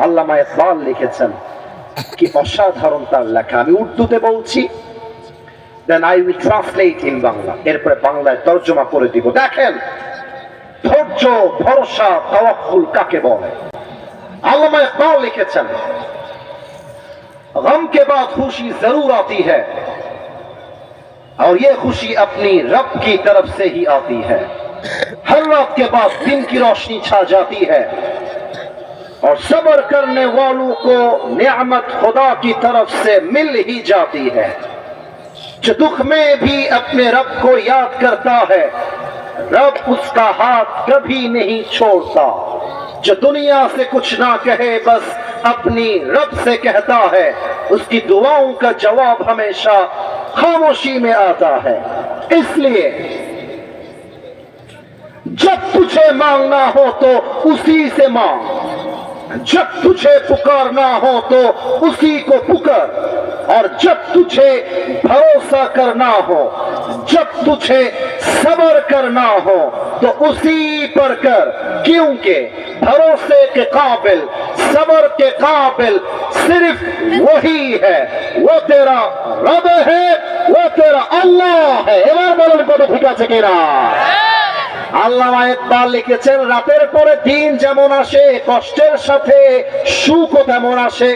আল্লামা ইকবাল লিখেছেন, কি অসাধারণ তার লেখা। আমি উর্দুতে বলছি, then I will translate in Bangla, এরপরে বাংলায় তরজমা করে দিব। দেখেন ধৈর্য, ভরসা, তাওয়াক্কুল কাকে বলে। আল্লামা ইকবাল লিখেছেন, गम के बाद खुशी जरूर आती है और ये खुशी अपनी रब की तरफ से ही आती है। हर रात के बाद दिन की रोशनी छा जाती है और सब्र करने वालों को नेमत खुदा की तरफ से मिल ही जाती है। जो दुख में भी अपने रब को याद करता है, रब उसका हाथ कभी नहीं छोड़ता। जो दुनिया से कुछ ना कहे बस अपनी रब से कहता है, उसकी दुआओं का जवाब हमेशा खामोशी में आता है। इसलिए जब तुझे मांगना हो तो उसी से मांग, जब तुझे पुकारना हो तो उसी को पुकार, और जब तुझे भरोसा करना हो, जब तुझे सब्र करना हो तो उसी पर कर, क्योंकि भरोसे के काबिल, सब्र के काबिल सिर्फ वही है। वो तेरा रब है, वो तेरा अल्लाह है। এবার বলুন কত ঠিক আছে কিনা। আল্লামা ইকবাল লিখেছেন, রাতের পরে দিন যেমন আসে, কষ্টের সাথে সুখও তেমন আসে।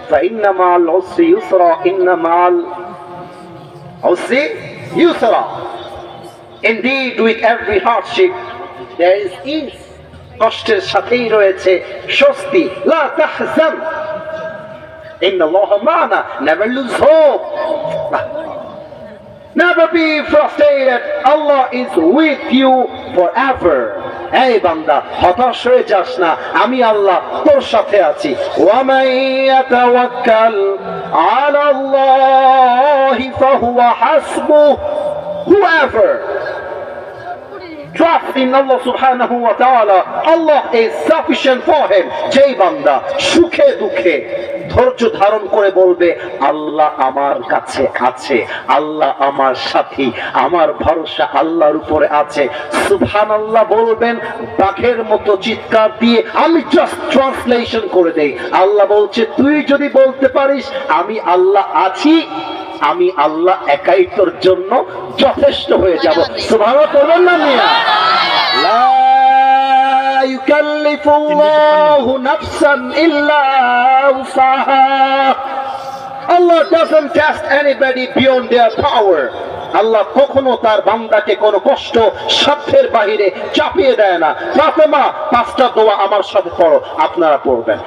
فإن مع العسر يسرا إن مع العسر يسرا Indeed with every hardship there is ease. কষ্টের সাথেই রয়েছে স্বস্তি। লা তাহজান ইন্নাল্লাহা মা'না, never lose hope, never be frustrated, Allah is with you forever. এই বান্দা হতাশ হয়ে যাস না, আমি আল্লাহ তোর সাথে আছি। ওয়া মান ইয়াতাওয়াক্কাল আলাল্লাহি ফাহুয়া হাসবুহ, whoever trust in Allah subhanahu wa ta'ala, Allah is sufficient for him. যেই বান্দা সুখে দুঃখে ধৈর্য ধারণ করে বলবে, আল্লাহ আমার কাছে আছে, আল্লাহ আমার সাথী, আমার ভরসা আল্লাহর উপরে আছে, সুবহানাল্লাহ বলবেন বাঘের মতো চিৎকার দিয়ে। আমি জাস্ট ট্রান্সলেশন করে দেই। আল্লাহ বলছে, তুই যদি বলতে পারিস আমি আল্লাহ আছি, আমি আল্লাহ একাই তোর জন্য যথেষ্ট হয়ে যাব। সুবহানাল্লাহ বলবেন না মিয়া? লা ইউকাল্লিফুল্লাহু নাফসান ইল্লা উসাহা। Allah doesn't test anybody beyond their power. আল্লাহ কখনো তার বান্দাকে কোনো কষ্ট সাধ্যের বাহিরে চাপিয়ে দেয় না। ফাতেমা 5টা দোয়া আমার সাথে পড়ো, আপনারা পড়বেন।